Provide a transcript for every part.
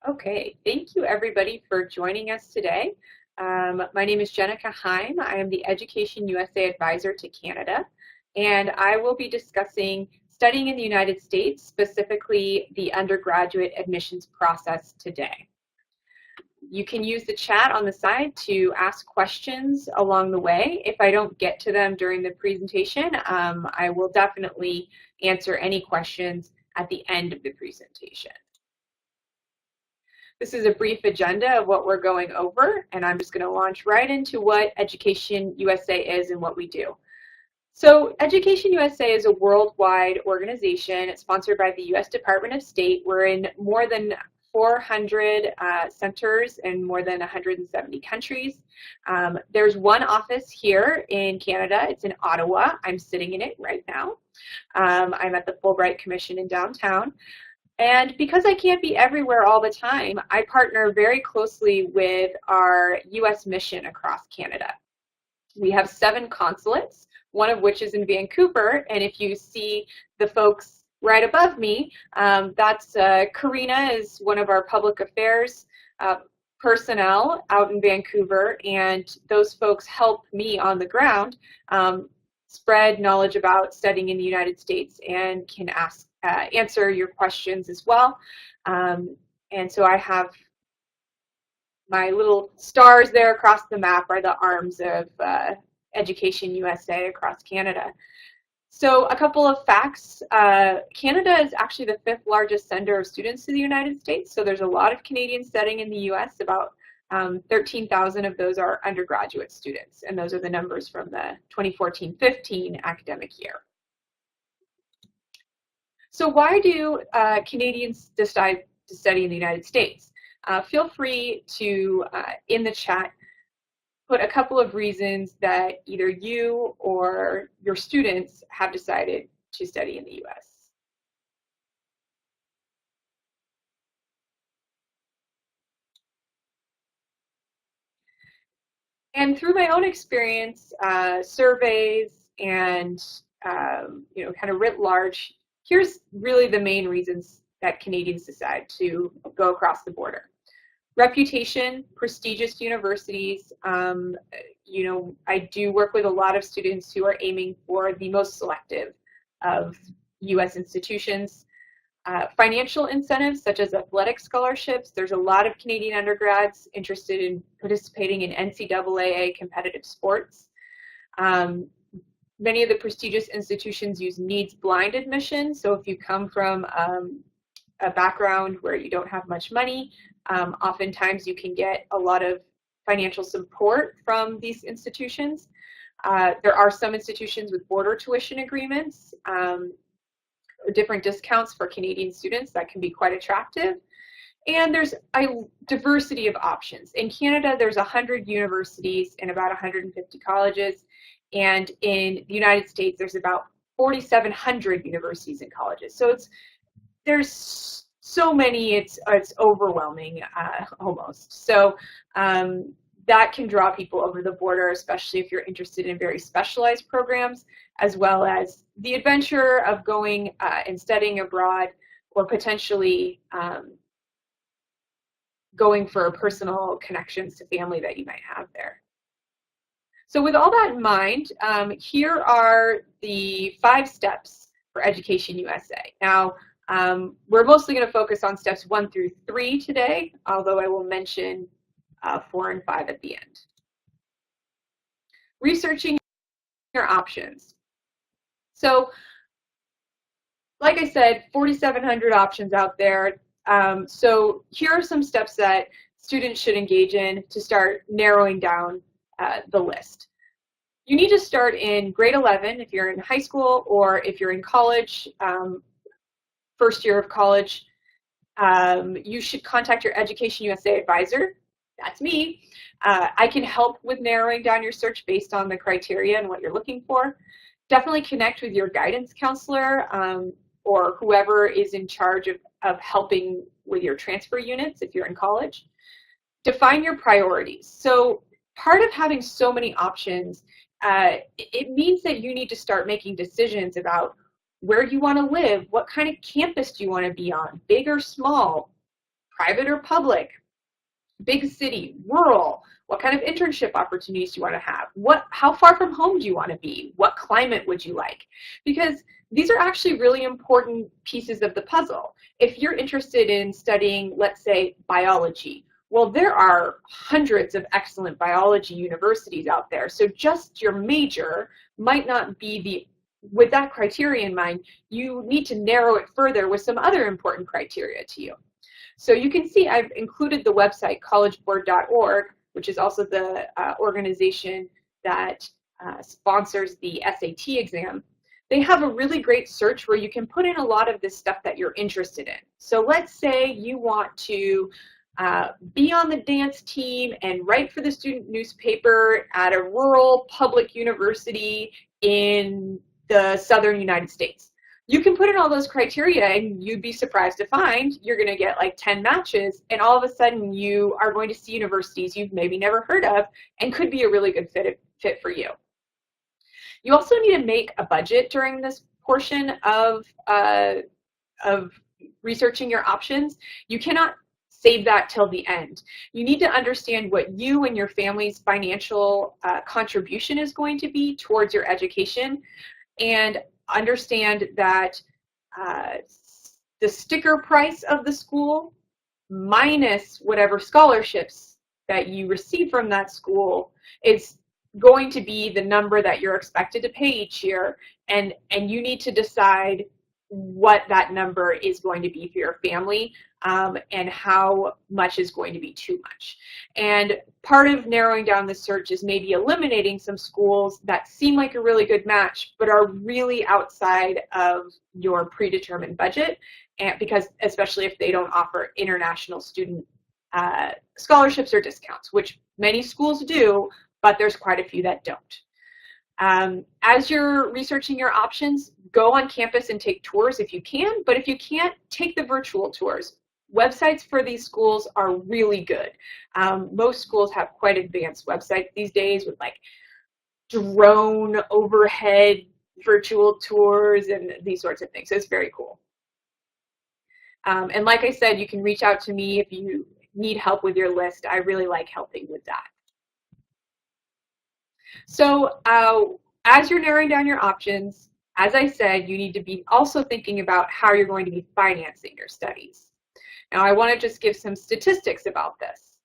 Okay, thank you everybody for joining us today. My name is Jenica Heim. I am the Education USA Advisor to Canada, and I will be discussing studying in the United States, specifically the undergraduate admissions process today. You can use the chat on the side to ask questions along the way. If I don't get to them during the presentation, I will definitely answer any questions at the end of the presentation. This is a brief agenda of what we're going over, and I'm just going to launch right into what Education USA is and what we do. So Education USA is a worldwide organization. It's sponsored by the U.S. Department of State. We're in more than 400 centers in more than 170 countries. There's one office here in Canada. It's in Ottawa. I'm sitting in it right now. I'm at the Fulbright Commission in downtown. And because I can't be everywhere all the time, I partner very closely with our U.S. mission across Canada. We have 7 consulates, one of which is in Vancouver, and if you see the folks right above me, that's Karina is one of our public affairs personnel out in Vancouver, and those folks help me on the ground spread knowledge about studying in the United States and can answer your questions as well. And so I have my little stars there across the map are the arms of Education USA across Canada. So a couple of facts. Canada is actually the 5th largest sender of students to the United States. So there's a lot of Canadians studying in the US. About 13,000 of those are undergraduate students. And those are the numbers from the 2014-15 academic year. So why do Canadians decide to study in the United States? Feel free to, in the chat, put a couple of reasons that either you or your students have decided to study in the US. And through my own experience, surveys, and kind of writ large, here's really the main reasons that Canadians decide to go across the border. Reputation, prestigious universities. I do work with a lot of students who are aiming for the most selective of US institutions. Financial incentives such as athletic scholarships. There's a lot of Canadian undergrads interested in participating in NCAA competitive sports. Many of the prestigious institutions use needs-blind admission. So if you come from a background where you don't have much money, oftentimes you can get a lot of financial support from these institutions. There are some institutions with border tuition agreements, or different discounts for Canadian students that can be quite attractive. And there's a diversity of options. In Canada, there's 100 universities and about 150 colleges. And in the United States, there's about 4,700 universities and colleges. So there's so many, it's overwhelming almost. So that can draw people over the border, especially if you're interested in very specialized programs, as well as the adventure of going and studying abroad, or potentially going for personal connections to family that you might have there. So with all that in mind, here are the 5 steps for Education USA. Now, we're mostly going to focus on steps 1 through 3 today, although I will mention 4 and 5 at the end. Researching your options. So, like I said, 4,700 options out there. So here are some steps that students should engage in to start narrowing down the list. You need to start in grade 11 if you're in high school, or if you're in college, first year of college. You should contact your Education USA advisor. That's me. I can help with narrowing down your search based on the criteria and what you're looking for. Definitely connect with your guidance counselor or whoever is in charge of helping with your transfer units if you're in college. Define your priorities. So part of having so many options, it means that you need to start making decisions about where you want to live, what kind of campus do you want to be on, big or small, private or public, big city, rural, what kind of internship opportunities do you want to have? How far from home do you want to be? What climate would you like? Because these are actually really important pieces of the puzzle. If you're interested in studying, let's say, biology, well, there are hundreds of excellent biology universities out there. So just your major might not be with that criteria in mind, you need to narrow it further with some other important criteria to you. So you can see I've included the website collegeboard.org, which is also the organization that sponsors the SAT exam. They have a really great search where you can put in a lot of this stuff that you're interested in. So let's say you want to be on the dance team and write for the student newspaper at a rural public university in the southern United States. You can put in all those criteria and you'd be surprised to find you're going to get like 10 matches, and all of a sudden you are going to see universities you've maybe never heard of and could be a really good fit for you. You also need to make a budget during this portion of researching your options. You cannot save that till the end. You need to understand what you and your family's financial contribution is going to be towards your education, and understand that the sticker price of the school minus whatever scholarships that you receive from that school is going to be the number that you're expected to pay each year, and you need to decide what that number is going to be for your family, and how much is going to be too much. And part of narrowing down the search is maybe eliminating some schools that seem like a really good match but are really outside of your predetermined budget, and because especially if they don't offer international student scholarships or discounts, which many schools do, but there's quite a few that don't. As you're researching your options, go on campus and take tours if you can, but if you can't, take the virtual tours. Websites for these schools are really good. Most schools have quite advanced websites these days with like drone overhead virtual tours and these sorts of things. So it's very cool. And like I said, you can reach out to me if you need help with your list. I really like helping with that. So as you're narrowing down your options, as I said, you need to be also thinking about how you're going to be financing your studies. Now, I want to just give some statistics about this.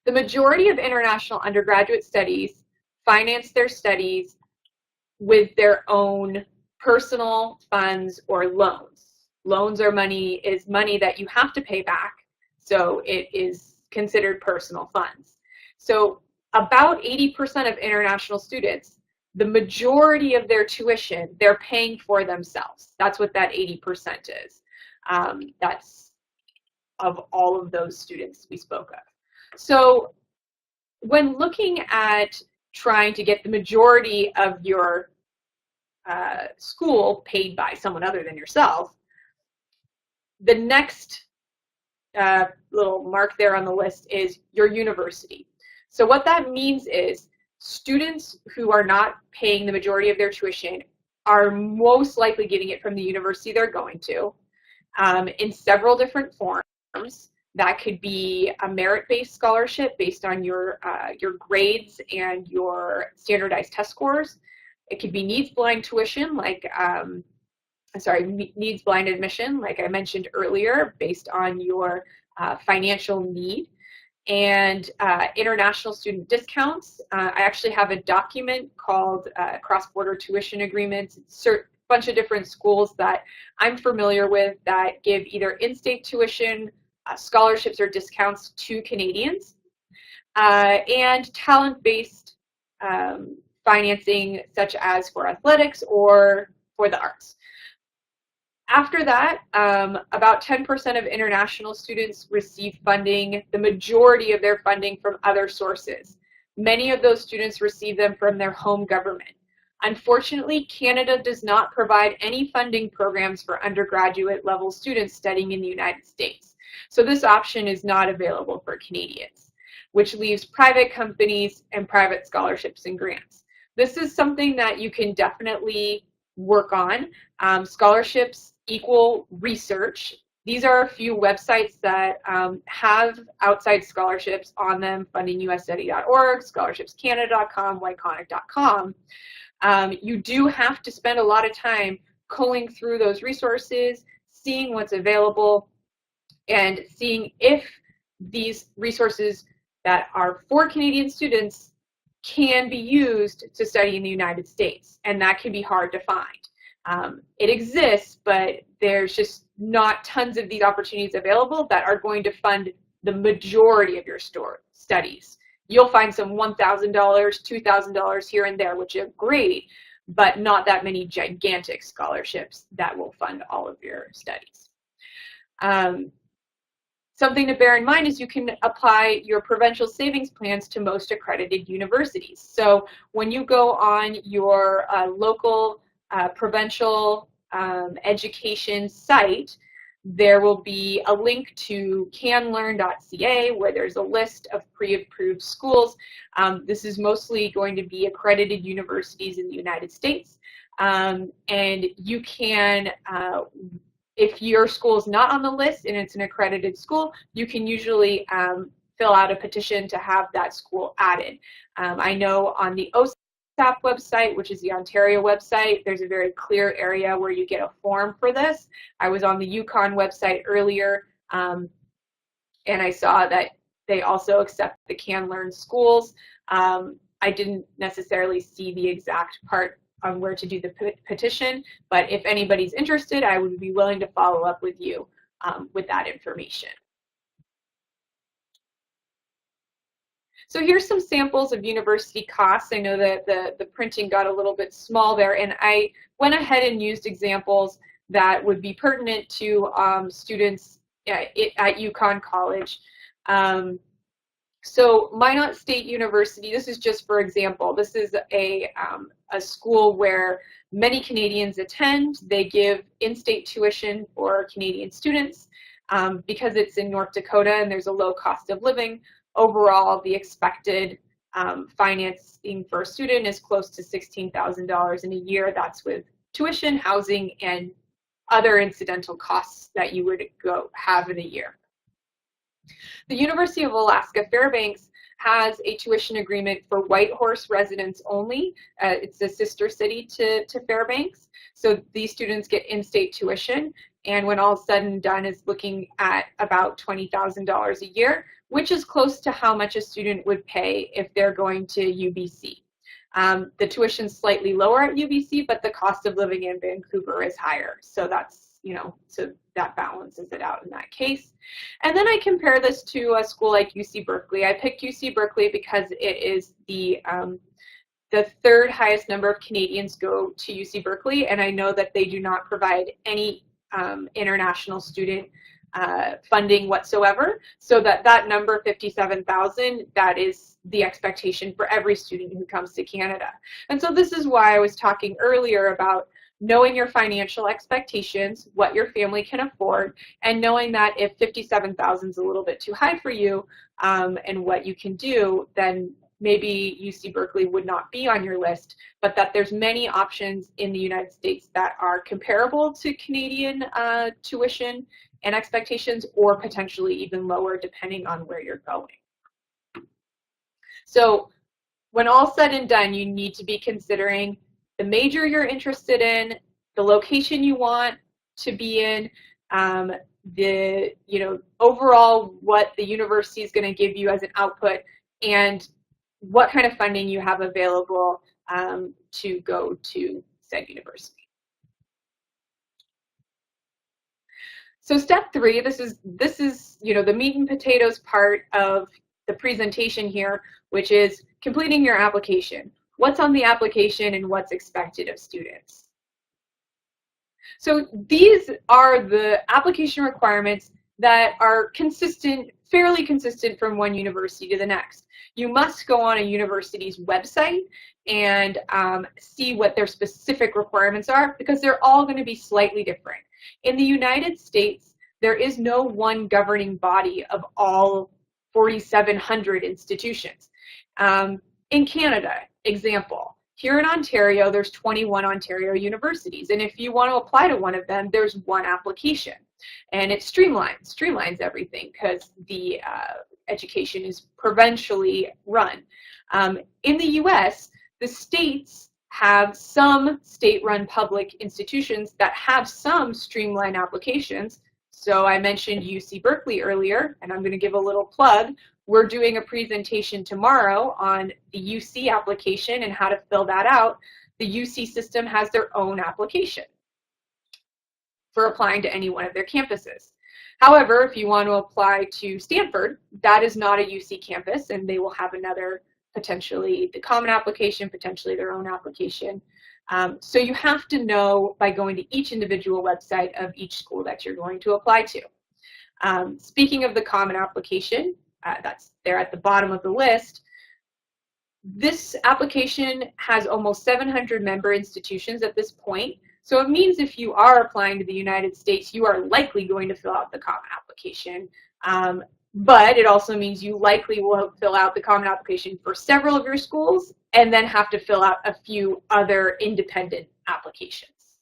The majority of international undergraduate studies finance their studies with their own personal funds or loans. Loans are money that you have to pay back, so it is considered personal funds. So about 80% of international students, the majority of their tuition, they're paying for themselves. That's what that 80% is. That's of all of those students we spoke of. So when looking at trying to get the majority of your school paid by someone other than yourself, the next little mark there on the list is your university. So what that means is students who are not paying the majority of their tuition are most likely getting it from the university they're going to in several different forms. That could be a merit-based scholarship based on your grades and your standardized test scores. It could be needs-blind tuition, like needs-blind admission, like I mentioned earlier, based on your financial need. And international student discounts. I actually have a document called Cross-Border Tuition Agreements. It's a bunch of different schools that I'm familiar with that give either in-state tuition, scholarships or discounts to Canadians, and talent-based financing, such as for athletics or for the arts. After that, about 10% of international students receive funding, the majority of their funding from other sources. Many of those students receive them from their home government. Unfortunately, Canada does not provide any funding programs for undergraduate level students studying in the United States. So this option is not available for Canadians, which leaves private companies and private scholarships and grants. This is something that you can definitely work on. Scholarships equal research, These are a few websites that have outside scholarships on them: fundingustudy.org, scholarshipscanada.com, yconic.com. You do have to spend a lot of time culling through those resources, seeing what's available, and seeing if these resources that are for Canadian students can be used to study in the United States, and that can be hard to find. It exists, but there's just not tons of these opportunities available that are going to fund the majority of your studies. You'll find some $1,000, $2,000 here and there, which are great, but not that many gigantic scholarships that will fund all of your studies. Something to bear in mind is you can apply your provincial savings plans to most accredited universities. So when you go on your local provincial education site, there will be a link to canlearn.ca where there's a list of pre-approved schools. This is mostly going to be accredited universities in the United States. And you can, if your school is not on the list and it's an accredited school, you can usually fill out a petition to have that school added. I know on the OSAP website, which is the Ontario website, there's a very clear area where you get a form for this. I was on the Yukon website earlier, and I saw that they also accept the CanLearn schools. I didn't necessarily see the exact part on where to do the petition, but if anybody's interested, I would be willing to follow up with you with that information. So here's some samples of university costs. I know that the printing got a little bit small there, and I went ahead and used examples that would be pertinent to students at Yukon College. So Minot State University, this is just for example, this is a school where many Canadians attend. They give in-state tuition for Canadian students because it's in North Dakota and there's a low cost of living. Overall, the expected financing for a student is close to $16,000 in a year. That's with tuition, housing, and other incidental costs that you would have in a year. The University of Alaska Fairbanks has a tuition agreement for Whitehorse residents only. It's a sister city to Fairbanks. So these students get in-state tuition, and when all said and done is looking at about $20,000 a year, which is close to how much a student would pay if they're going to UBC. The tuition's slightly lower at UBC, but the cost of living in Vancouver is higher. So that's, so that balances it out in that case. And then I compare this to a school like UC Berkeley. I picked UC Berkeley because it is the third highest number of Canadians go to UC Berkeley, and I know that they do not provide any international student funding whatsoever. So that number, 57,000, that is the expectation for every student who comes to Canada. And so this is why I was talking earlier about knowing your financial expectations, what your family can afford, and knowing that if 57,000 is a little bit too high for you and what you can do, then maybe UC Berkeley would not be on your list, but that there's many options in the United States that are comparable to Canadian tuition and expectations, or potentially even lower depending on where you're going. So when all said and done, you need to be considering the major you're interested in, the location you want to be in, overall what the university is going to give you as an output, and what kind of funding you have available to go to said university. So step 3, this is the meat and potatoes part of the presentation here, which is completing your application. What's on the application and what's expected of students. So these are the application requirements that are consistent, fairly consistent from one university to the next. You must go on a university's website and see what their specific requirements are, because they're all going to be slightly different. In the United States, there is no one governing body of all 4,700 institutions. In Canada, example, here in Ontario, there's 21 Ontario universities, and if you want to apply to one of them, there's one application. And it streamlines everything because the education is provincially run. In the US, the states have some state-run public institutions that have some streamlined applications. So I mentioned UC Berkeley earlier, and I'm going to give a little plug. We're doing a presentation tomorrow on the UC application and how to fill that out. The UC system has their own application for applying to any one of their campuses. However, if you want to apply to Stanford, that is not a UC campus, and they will have another, potentially the common application, potentially their own application. So you have to know by going to each individual website of each school that you're going to apply to. Speaking of the common application, that's there at the bottom of the list. This application has almost 700 member institutions at this point. So it means if you are applying to the United States, you are likely going to fill out the common application. But it also means you likely will fill out the common application for several of your schools and then have to fill out a few other independent applications.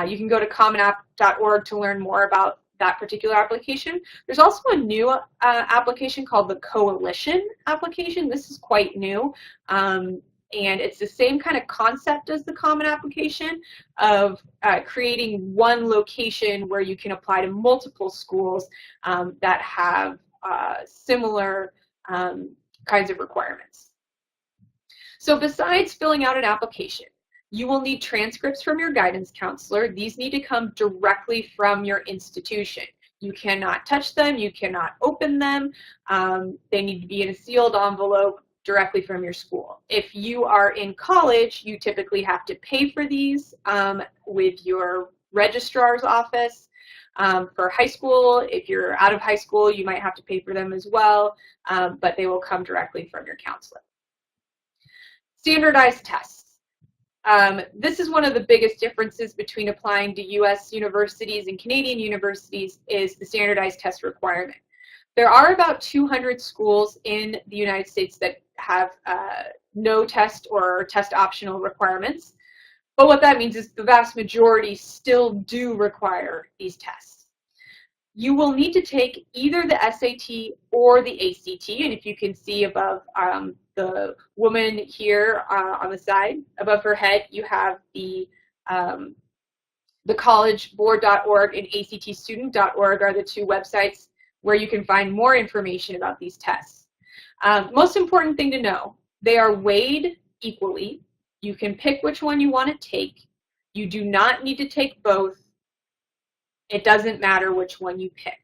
You can go to commonapp.org to learn more about that particular application. There's also a new application called the Coalition application. This is quite new. And it's the same kind of concept as the common application of creating one location where you can apply to multiple schools that have similar kinds of requirements. So besides filling out an application, you will need transcripts from your guidance counselor. These need to come directly from your institution. You cannot touch them, you cannot open them. They need to be in a sealed envelope directly from your school. If you are in college, you typically have to pay for these with your registrar's office. For high school, if you're out of high school, you might have to pay for them as well, but they will come directly from your counselor. Standardized tests. This is one of the biggest differences between applying to US universities and Canadian universities is the standardized test requirement. There are about 200 schools in the United States that have no test or test optional requirements. But what that means is the vast majority still do require these tests. You will need to take either the SAT or the ACT, and if you can see above the woman here on the side, above her head, you have the collegeboard.org and actstudent.org are the two websites where you can find more information about these tests. Most important thing to know, they are weighed equally. You can pick which one you want to take. You do not need to take both. It doesn't matter which one you pick.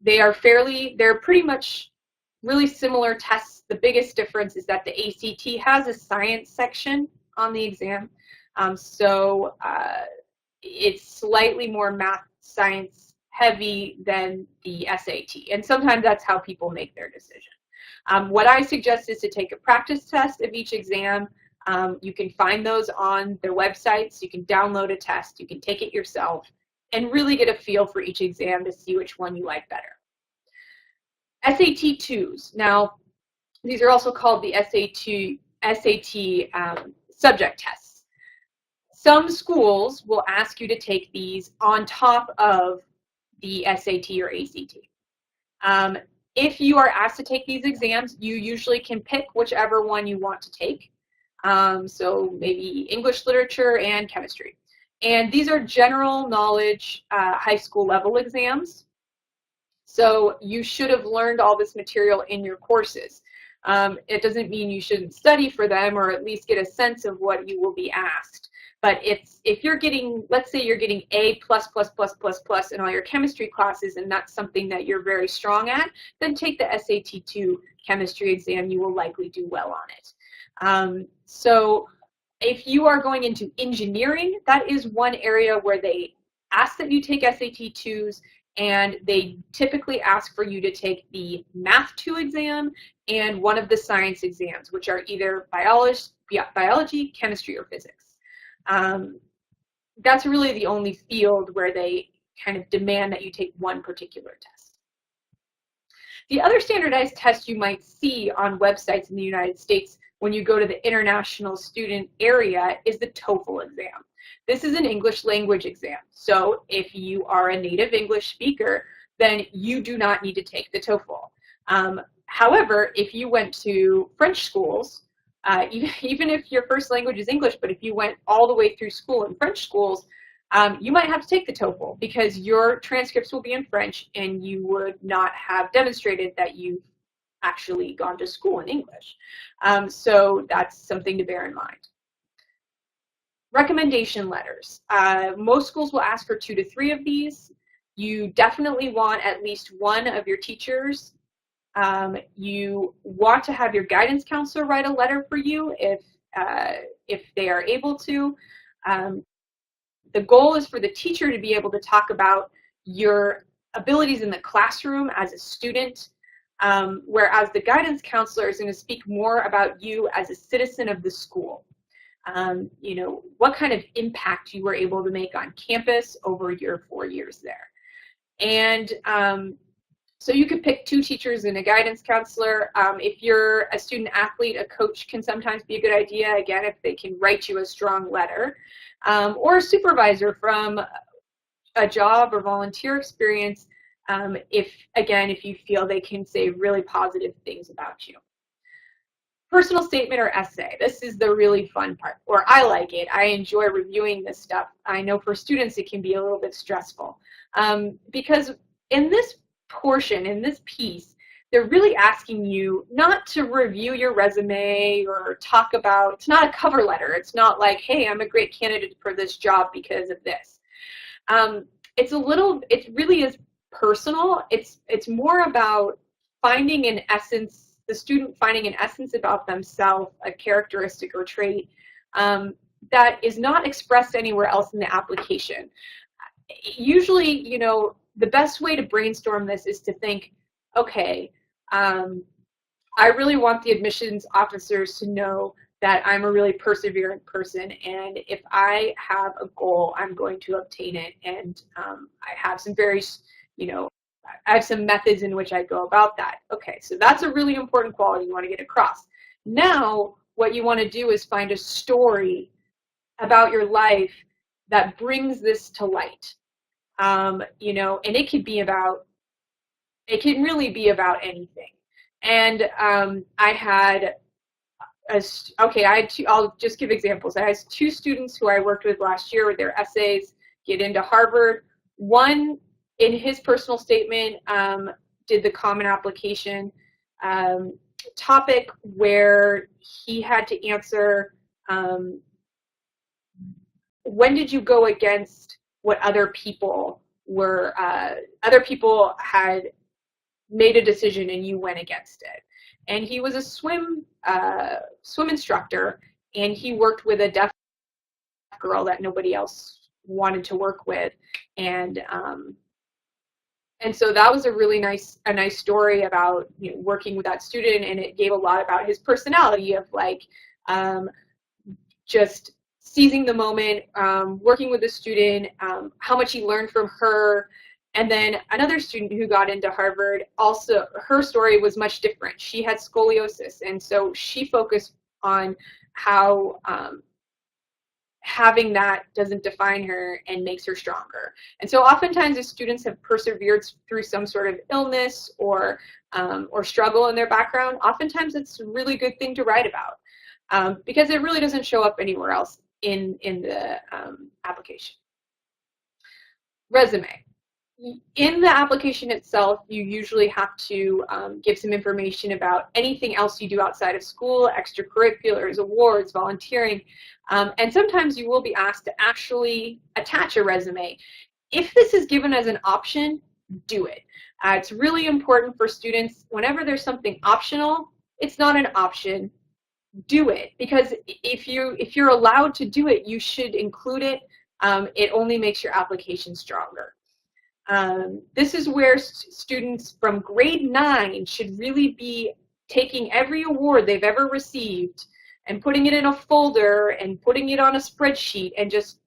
They're pretty much really similar tests. The biggest difference is that the ACT has a science section on the exam. So it's slightly more math science heavy than the SAT. And sometimes that's how people make their decision. What I suggest is to take a practice test of each exam. You can find those on their websites. You can download a test. You can take it yourself and really get a feel for each exam to see which one you like better. SAT 2s. Now, these are also called the SAT subject tests. Some schools will ask you to take these on top of the SAT or ACT. If you are asked to take these exams, you usually can pick whichever one you want to take. So maybe English literature and chemistry. And these are general knowledge high school level exams. So you should have learned all this material in your courses. It doesn't mean you shouldn't study for them or at least get a sense of what you will be asked. But if you're getting, let's say you're getting A++++ in all your chemistry classes and that's something that you're very strong at, then take the SAT 2 chemistry exam. You will likely do well on it. So if you are going into engineering, that is one area where they ask that you take SAT 2s, and they typically ask for you to take the Math 2 exam and one of the science exams, which are either biology, chemistry, or physics. That's really the only field where they kind of demand that you take one particular test. The other standardized tests you might see on websites in the United States when you go to the international student area is the TOEFL exam. This is an English language exam. So if you are a native English speaker, then you do not need to take the TOEFL. However, if you went to French schools, even if your first language is English, but if you went all the way through school in French schools, you might have to take the TOEFL because your transcripts will be in French and you would not have demonstrated that you've actually gone to school in English. So that's something to bear in mind. Recommendation letters. Most schools will ask for 2 to 3 of these. You definitely want at least one of your teachers. You want to have your guidance counselor write a letter for you if they are able to. The goal is for the teacher to be able to talk about your abilities in the classroom as a student, whereas the guidance counselor is going to speak more about you as a citizen of the school. You know, what kind of impact you were able to make on campus over your 4 years there. And so you could pick 2 teachers and a guidance counselor. If you're a student athlete, a coach can sometimes be a good idea, again, if they can write you a strong letter. Or a supervisor from a job or volunteer experience, if you feel they can say really positive things about you. Personal statement or essay. This is the really fun part, or I like it. I enjoy reviewing this stuff. I know for students it can be a little bit stressful because in this portion, in this piece, they're really asking you not to review your resume or talk about, it's not a cover letter. It's not like, hey, I'm a great candidate for this job because of this. It really is personal. It's more about finding an essence, the student finding an essence about themselves, a characteristic or trait that is not expressed anywhere else in the application. Usually, you know, the best way to brainstorm this is to think, okay, I really want the admissions officers to know that I'm a really perseverant person, and if I have a goal, I'm going to obtain it, and I have some very, you know, I have some methods in which I go about that. Okay, so that's a really important quality you want to get across. Now, what you want to do is find a story about your life that brings this to light. You know, and it can really be about anything. And I'll just give examples. I had 2 students who I worked with last year with their essays get into Harvard. One, in his personal statement, did the common application topic where he had to answer, when did you go against what other people had made a decision and you went against it. And he was a swim instructor, and he worked with a deaf girl that nobody else wanted to work with, and so that was a really nice story about, you know, working with that student, and it gave a lot about his personality of like just seizing the moment, working with the student, how much he learned from her. And then another student who got into Harvard, also her story was much different. She had scoliosis, and so she focused on how having that doesn't define her and makes her stronger. And so oftentimes if students have persevered through some sort of illness or struggle in their background, oftentimes it's a really good thing to write about because it really doesn't show up anywhere else in the application. Resume. In the application itself, you usually have to give some information about anything else you do outside of school, extracurriculars, awards, volunteering, and sometimes you will be asked to actually attach a resume. If this is given as an option, do it. It's really important for students, whenever there's something optional, it's not an option, do it. Because if you're allowed to do it, you should include it. It only makes your application stronger. This is where students from grade 9 should really be taking every award they've ever received and putting it in a folder and putting it on a spreadsheet and just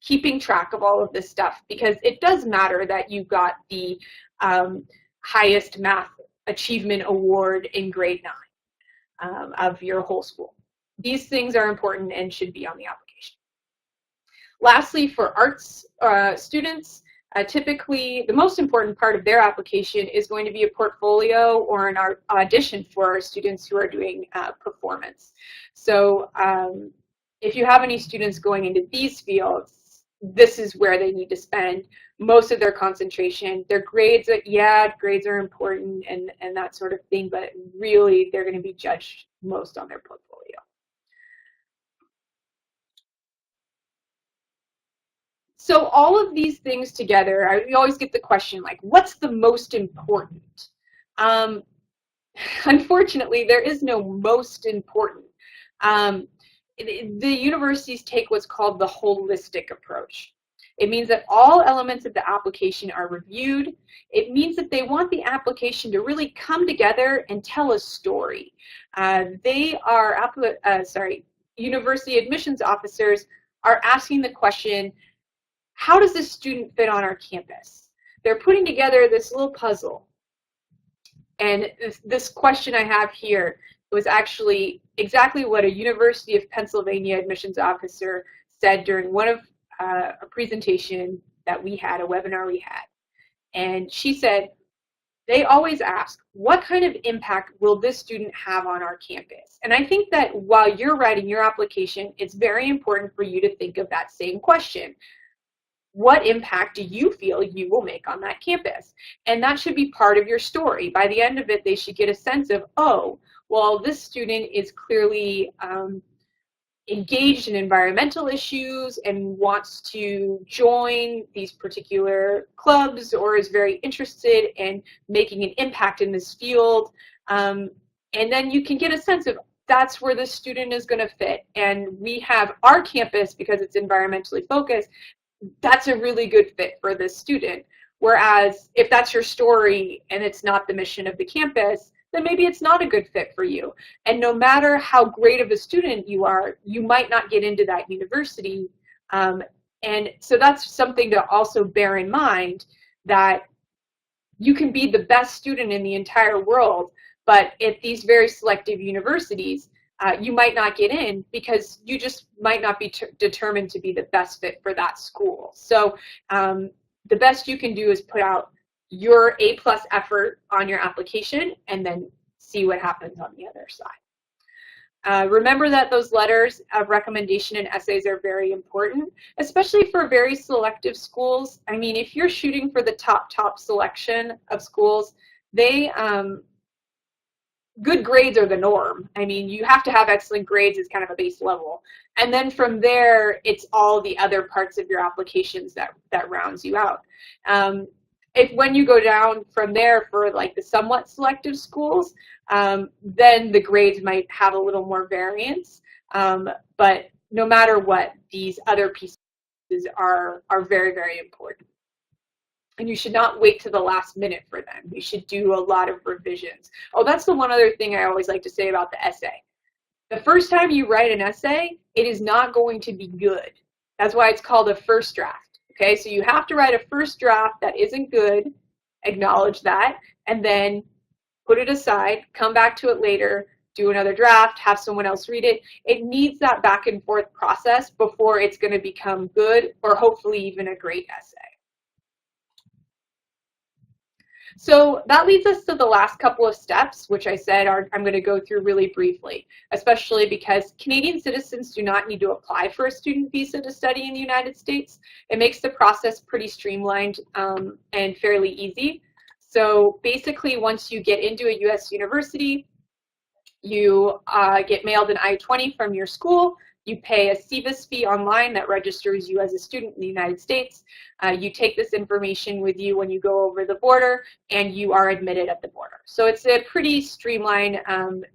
keeping track of all of this stuff, because it does matter that you got the highest math achievement award in grade 9 of your whole school. These things are important and should be on the application. Lastly, for arts students, typically the most important part of their application is going to be a portfolio or an audition for students who are doing performance. So if you have any students going into these fields, this is where they need to spend most of their concentration. Their grades, yeah, grades are important and that sort of thing, but really they're going to be judged most on their portfolio. So all of these things together, we always get the question, like, what's the most important? Unfortunately, there is no most important. The universities take what's called the holistic approach. It means that all elements of the application are reviewed. It means that they want the application to really come together and tell a story. University admissions officers are asking the question, how does this student fit on our campus? They're putting together this little puzzle. And this question I have here was actually exactly what a University of Pennsylvania admissions officer said during one of a presentation that we had, a webinar we had. And she said, they always ask, what kind of impact will this student have on our campus? And I think that while you're writing your application, it's very important for you to think of that same question. What impact do you feel you will make on that campus? And that should be part of your story. By the end of it, they should get a sense of, oh, well, this student is clearly engaged in environmental issues and wants to join these particular clubs or is very interested in making an impact in this field. And then you can get a sense of that's where the student is going to fit. And we have our campus, because it's environmentally focused, that's a really good fit for this student. Whereas if that's your story and it's not the mission of the campus, then maybe it's not a good fit for you. And no matter how great of a student you are, you might not get into that university. And so that's something to also bear in mind, that you can be the best student in the entire world, but at these very selective universities, you might not get in because you just might not be determined to be the best fit for that school. So the best you can do is put out your A+ effort on your application and then see what happens on the other side. Remember that those letters of recommendation and essays are very important, especially for very selective schools. I mean, if you're shooting for the top selection of schools, good grades are the norm. I mean, you have to have excellent grades as kind of a base level. And then from there, it's all the other parts of your applications that rounds you out. When you go down from there for like the somewhat selective schools, then the grades might have a little more variance. But no matter what, these other pieces are very, very important. And you should not wait to the last minute for them. You should do a lot of revisions. Oh, that's the one other thing I always like to say about the essay. The first time you write an essay, it is not going to be good. That's why it's called a first draft. Okay, so you have to write a first draft that isn't good, acknowledge that, and then put it aside, come back to it later, do another draft, have someone else read it. It needs that back and forth process before it's going to become good or hopefully even a great essay. So that leads us to the last couple of steps, which I said I'm going to go through really briefly, especially because Canadian citizens do not need to apply for a student visa to study in the United States. It makes the process pretty streamlined and fairly easy. So basically, once you get into a U.S. university, you get mailed an I-20 from your school. You pay a CVIS fee online that registers you as a student in the United States. You take this information with you when you go over the border, and you are admitted at the border. So it's a pretty streamlined and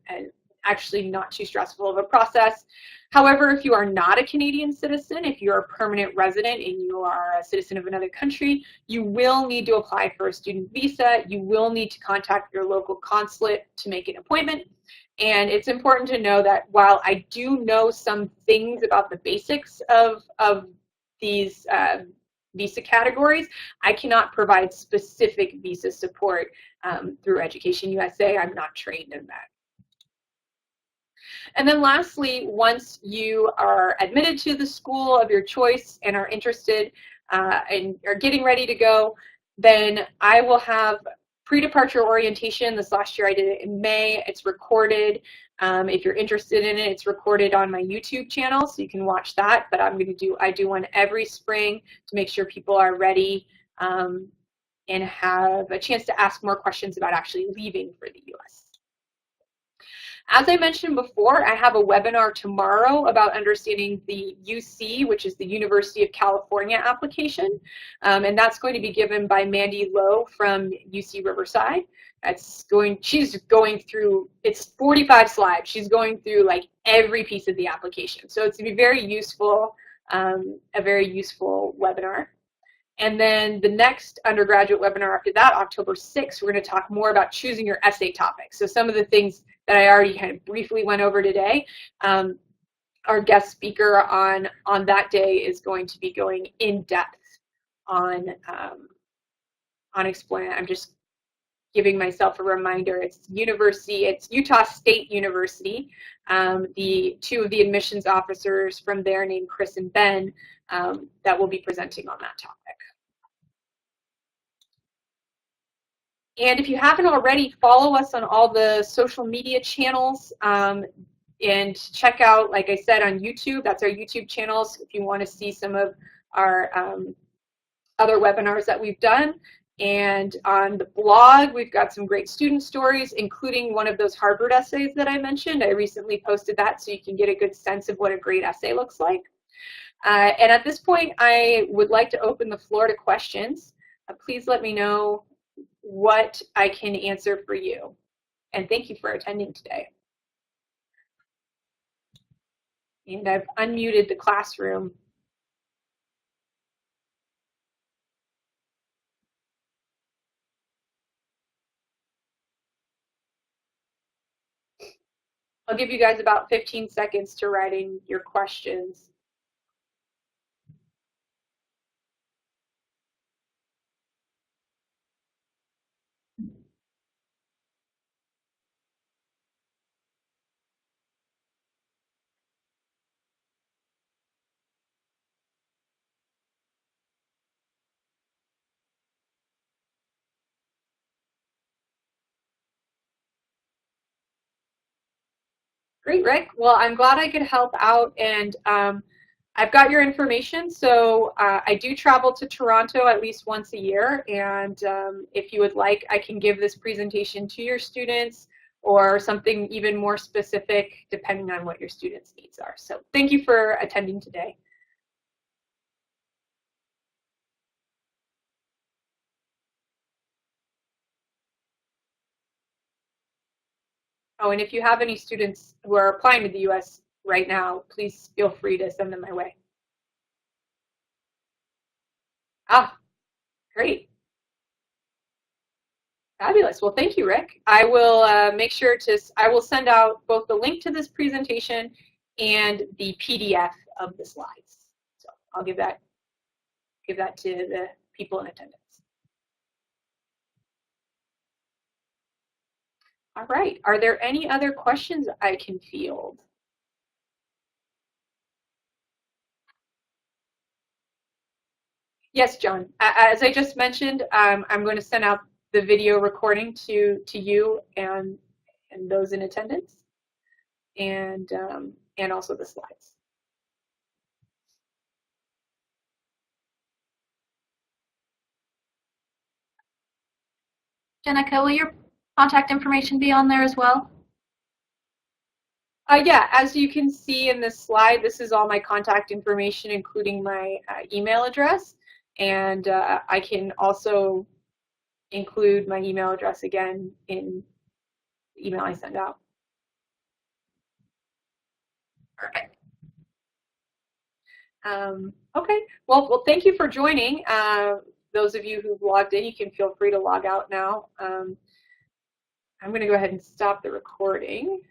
actually not too stressful of a process. However, if you are not a Canadian citizen, if you're a permanent resident and you are a citizen of another country, you will need to apply for a student visa. You will need to contact your local consulate to make an appointment. And it's important to know that while I do know some things about the basics of these visa categories, I cannot provide specific visa support through EducationUSA. I'm not trained in that. And then lastly, once you are admitted to the school of your choice and are interested and are getting ready to go, then I will have pre-departure orientation. This last year I did it in May. It's recorded. If you're interested in it, it's recorded on my YouTube channel, so you can watch that. But I do one every spring to make sure people are ready and have a chance to ask more questions about actually leaving for the US. As I mentioned before, I have a webinar tomorrow about understanding the UC, which is the University of California application, and that's going to be given by Mandy Lowe from UC Riverside. She's going through, it's 45 slides. She's going through like every piece of the application. So it's going to be very useful, a very useful webinar. And then the next undergraduate webinar after that, October 6th, we're going to talk more about choosing your essay topics. So some of the things that I already kind of briefly went over today, our guest speaker on that day is going to be going in depth on explaining. I'm just giving myself a reminder. It's Utah State University. The two of the admissions officers from there named Chris and Ben that will be presenting on that topic. And if you haven't already, follow us on all the social media channels and check out, like I said, on YouTube. That's our YouTube channels if you want to see some of our other webinars that we've done. And on the blog, we've got some great student stories, including one of those Harvard essays that I mentioned. I recently posted that so you can get a good sense of what a great essay looks like. And at this point, I would like to open the floor to questions. Please let me know what I can answer for you. And thank you for attending today. And I've unmuted the classroom. I'll give you guys about 15 seconds to write in your questions. Great, Rick. Well, I'm glad I could help out, and I've got your information. So I do travel to Toronto at least once a year, and if you would like, I can give this presentation to your students or something even more specific depending on what your students' needs are. So thank you for attending today. Oh, and if you have any students who are applying to the US right now, please feel free to send them my way. Ah, great. Fabulous. Well, thank you, Rick. I will make sure I will send out both the link to this presentation and the PDF of the slides. So I'll give that to the people in attendance. All right. Are there any other questions I can field? Yes, John. As I just mentioned, I'm going to send out the video recording to you and those in attendance, and also the slides. Jenica, will your contact information be on there as well? Yeah, as you can see in this slide, this is all my contact information, including my email address. And I can also include my email address again in the email I send out. Perfect. Okay, well, thank you for joining. Those of you who've logged in, you can feel free to log out now. I'm going to go ahead and stop the recording.